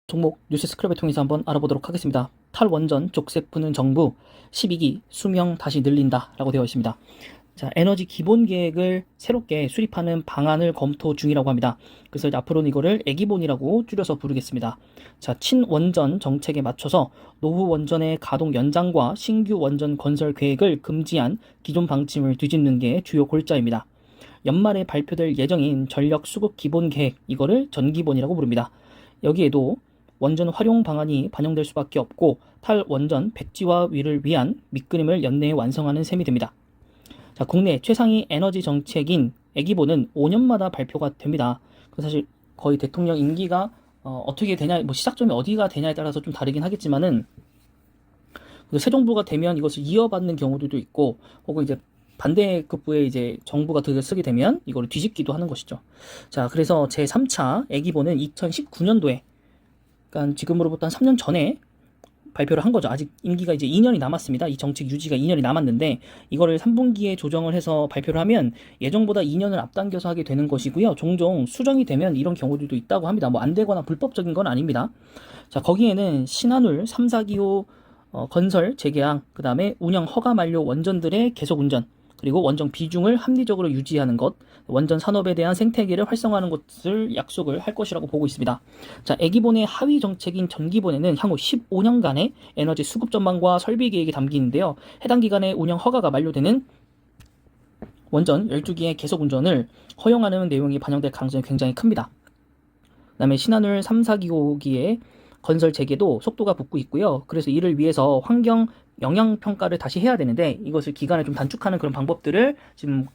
종목 뉴스 스크랩을 통해서 한번 알아보도록 하겠습니다. 탈원전 족쇄 푸는 정부 12기 수명 다시 늘린다 라고 되어 있습니다. 자, 에너지 기본 계획을 새롭게 수립하는 방안을 검토 중이라고 합니다. 그래서 이제 앞으로는 이거를 애기본이라고 줄여서 부르겠습니다. 자, 친원전 정책에 맞춰서 노후 원전의 가동 연장과 신규 원전 건설 계획을 금지한 기존 방침을 뒤집는 게 주요 골자입니다. 연말에 발표될 예정인 전력 수급 기본 계획, 이거를 전기본이라고 부릅니다. 여기에도 원전 활용 방안이 반영될 수밖에 없고 탈원전 백지화위를 위한 밑그림을 연내에 완성하는 셈이 됩니다. 자, 국내 최상위 에너지 정책인 애기본은 5년마다 발표가 됩니다. 사실 거의 대통령 임기가 어떻게 되냐, 뭐 시작점이 어디가 되냐에 따라서 좀 다르긴 하겠지만은 새 정부가 되면 이것을 이어받는 경우들도 있고, 혹은 이제 반대급부의 이제 정부가 들어서게 되면 이거를 뒤집기도 하는 것이죠. 자, 그래서 제 3차 애기본은 2019년도에, 그러니까 지금으로부터 한 3년 전에 발표를 한 거죠. 아직 임기가 이제 2년이 남았습니다. 이 정책 유지가 2년이 남았는데 이거를 3분기에 조정을 해서 발표를 하면 예정보다 2년을 앞당겨서 하게 되는 것이고요. 종종 수정이 되면 이런 경우들도 있다고 합니다. 뭐 안 되거나 불법적인 건 아닙니다. 자, 거기에는 신한울 3, 4기호 건설 재개항, 그 다음에 운영 허가 만료 원전들의 계속 운전, 그리고 원전 비중을 합리적으로 유지하는 것, 원전 산업에 대한 생태계를 활성화하는 것을 약속을 할 것이라고 보고 있습니다. 자, 애기본의 하위 정책인 전기본에는 향후 15년간의 에너지 수급 전망과 설비 계획이 담기는데요. 해당 기간에 운영 허가가 만료되는 원전 12기의 계속 운전을 허용하는 내용이 반영될 가능성이 굉장히 큽니다. 그 다음에 신한울 3, 4기호기의 건설 재개도 속도가 붙고 있고요. 그래서 이를 위해서 환경 영향 평가를 다시 해야 되는데 이것을 기간을 좀 단축하는 그런 방법들을 지금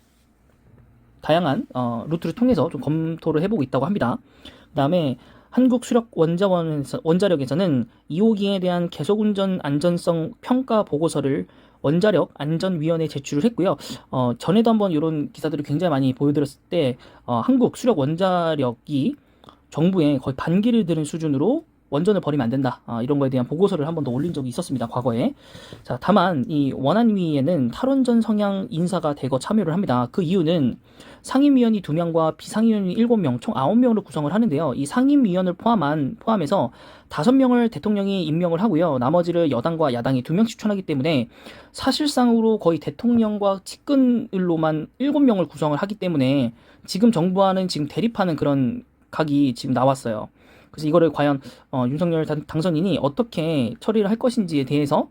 다양한 루트를 통해서 좀 검토를 해보고 있다고 합니다. 그 다음에 한국수력원자력에서는 2호기에 대한 계속운전 안전성 평가 보고서를 원자력 안전위원회에 제출을 했고요. 전에도 한번 이런 기사들을 굉장히 많이 보여드렸을 때 한국수력원자력이 정부에 거의 반기를 들은 수준으로 원전을 버리면 안 된다, 이런 거에 대한 보고서를 한 번 더 올린 적이 있었습니다, 과거에. 자, 다만 이 원안위에는 탈원전 성향 인사가 대거 참여를 합니다. 그 이유는 상임위원이 2명과 비상임위원이 7명, 총 9명으로 구성을 하는데요. 이 상임위원을 포함해서 5명을 대통령이 임명을 하고요. 나머지를 여당과 야당이 2명씩 추천하기 때문에 사실상으로 거의 대통령과 측근으로만 7명을 구성을 하기 때문에 지금 정부와는 지금 대립하는 그런 각이 지금 나왔어요. 그래서 이거를 과연 윤석열 당선인이 어떻게 처리를 할 것인지에 대해서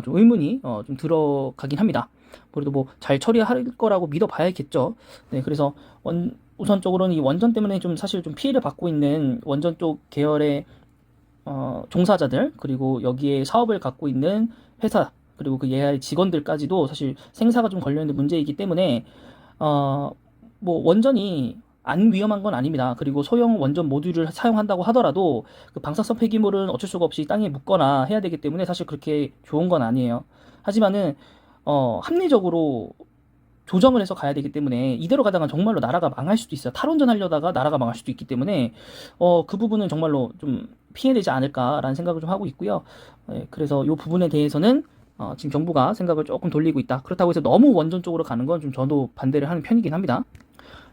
좀 의문이 좀 들어가긴 합니다. 그래도 뭐 잘 처리할 거라고 믿어봐야겠죠. 네, 그래서 우선적으로는 이 원전 때문에 좀 사실 좀 피해를 받고 있는 원전 쪽 계열의 종사자들, 그리고 여기에 사업을 갖고 있는 회사, 그리고 그 예하의 직원들까지도 사실 생사가 좀 걸려있는 문제이기 때문에 뭐 원전이 안 위험한 건 아닙니다. 그리고 소형 원전 모듈을 사용한다고 하더라도 그 방사성 폐기물은 어쩔 수가 없이 땅에 묻거나 해야 되기 때문에 사실 그렇게 좋은 건 아니에요. 하지만은 합리적으로 조정을 해서 가야 되기 때문에 이대로 가다가 정말로 나라가 망할 수도 있어요. 탈원전 하려다가 나라가 망할 수도 있기 때문에 그 부분은 정말로 좀 피해되지 않을까라는 생각을 좀 하고 있고요. 그래서 이 부분에 대해서는 지금 정부가 생각을 조금 돌리고 있다. 그렇다고 해서 너무 원전 쪽으로 가는 건 좀 저도 반대를 하는 편이긴 합니다.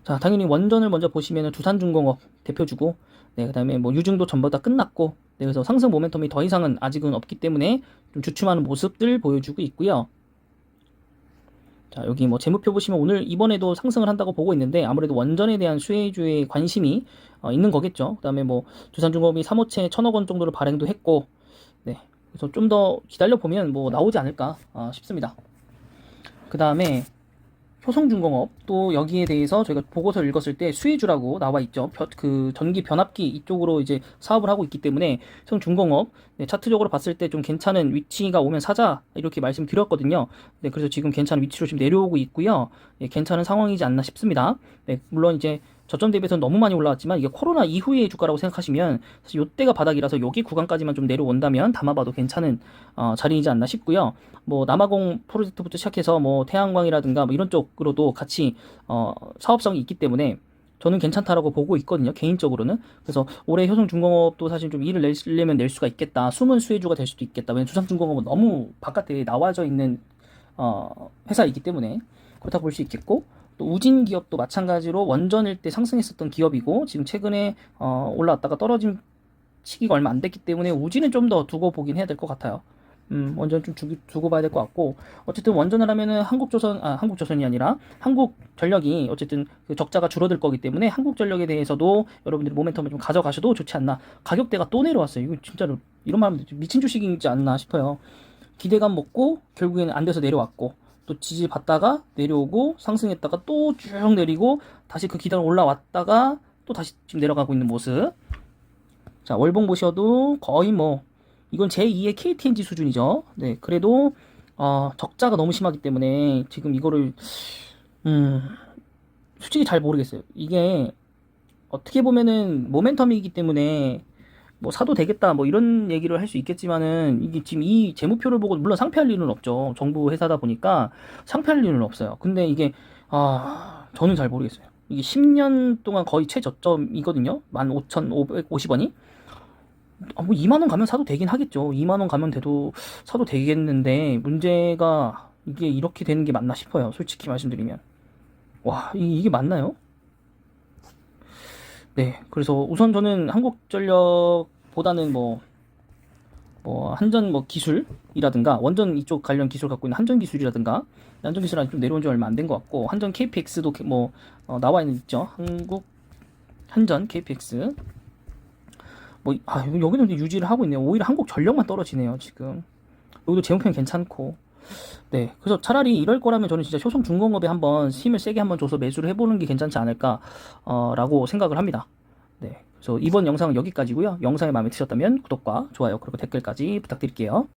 자, 당연히 원전을 먼저 보시면 두산중공업 대표주고, 네, 그 다음에 뭐 유증도 전부 다 끝났고, 네, 그래서 상승 모멘텀이 더 이상은 아직은 없기 때문에 좀 주춤하는 모습들 보여주고 있고요. 자, 여기 뭐 재무표 보시면 오늘 이번에도 상승을 한다고 보고 있는데 아무래도 원전에 대한 수혜주의 관심이 있는 거겠죠. 그 다음에 뭐 두산중공업이 3호채 1,000억 원 정도로 발행도 했고, 네, 그래서 좀 더 기다려 보면 뭐 나오지 않을까 싶습니다. 그 다음에 효성중공업, 또 여기에 대해서 저희가 보고서를 읽었을 때 수혜주라고 나와 있죠. 그 전기 변압기 이쪽으로 이제 사업을 하고 있기 때문에 효성중공업, 네, 차트적으로 봤을 때 좀 괜찮은 위치가 오면 사자, 이렇게 말씀드렸거든요. 네, 그래서 지금 괜찮은 위치로 지금 내려오고 있고요. 네, 괜찮은 상황이지 않나 싶습니다. 네, 물론 이제 저점 대비해서 너무 많이 올라왔지만 이게 코로나 이후의 주가라고 생각하시면 사실 이때가 바닥이라서 여기 구간까지만 좀 내려온다면 담아봐도 괜찮은 자리이지 않나 싶고요. 뭐 남아공 프로젝트부터 시작해서 뭐 태양광이라든가 뭐 이런 쪽으로도 같이 사업성이 있기 때문에 저는 괜찮다라고 보고 있거든요, 개인적으로는. 그래서 올해 효성중공업도 사실 좀 일을 내려면 낼 수가 있겠다, 숨은 수혜주가 될 수도 있겠다. 왜냐면 두산중공업은 너무 바깥에 나와져 있는 회사이기 때문에 그렇다고 볼 수 있겠고, 또 우진 기업도 마찬가지로 원전일 때 상승했었던 기업이고 지금 최근에 올라왔다가 떨어진 치기가 얼마 안 됐기 때문에 우지는 좀 더 두고 보긴 해야 될 것 같아요. 원전 좀 두고 봐야 될 것 같고, 어쨌든 원전을 하면은 한국조선이 아니라 한국전력이 어쨌든 그 적자가 줄어들 거기 때문에 한국전력에 대해서도 여러분들이 모멘텀을 좀 가져가셔도 좋지 않나. 가격대가 또 내려왔어요. 이거 진짜로 이런 말 하면 미친 주식이지 않나 싶어요. 기대감 먹고 결국에는 안 돼서 내려왔고, 또 지지받다가 내려오고 상승했다가 또 쭉 내리고 다시 그 기대감 올라왔다가 또 다시 지금 내려가고 있는 모습. 자, 월봉 보셔도 거의 뭐 이건 제2의 KTNG 수준이죠. 네, 그래도 적자가 너무 심하기 때문에 지금 이거를 솔직히 잘 모르겠어요. 이게 어떻게 보면은 모멘텀이기 때문에 뭐 사도 되겠다 뭐 이런 얘기를 할 수 있겠지만은, 이게 지금 이 재무표를 보고 물론 상패할 일은 없죠. 정부 회사다 보니까 상패할 일은 없어요. 근데 이게 저는 잘 모르겠어요. 이게 10년 동안 거의 최저점이거든요. 15,550원이. 뭐 2만원 가면 사도 되긴 하겠죠. 2만원 가면 돼도 사도 되겠는데, 문제가 이게 이렇게 되는 게 맞나 싶어요. 솔직히 말씀드리면. 와, 이게 맞나요? 네. 그래서 우선 저는 한국전력보다는 한전 기술이라든가, 원전 이쪽 관련 기술 갖고 있는 한전 기술이라든가, 한전 기술은 좀 내려온 지 얼마 안 된 것 같고, 한전 KPX도 나와 있죠. 한전 KPX. 여기는 유지를 하고 있네요. 오히려 한국 전력만 떨어지네요, 지금. 여기도 재무편 괜찮고. 네. 그래서 차라리 이럴 거라면 저는 진짜 효성중공업에 한번 힘을 세게 한번 줘서 매수를 해보는 게 괜찮지 않을까, 라고 생각을 합니다. 네. 그래서 이번 영상은 여기까지고요. 영상이 마음에 드셨다면 구독과 좋아요, 그리고 댓글까지 부탁드릴게요.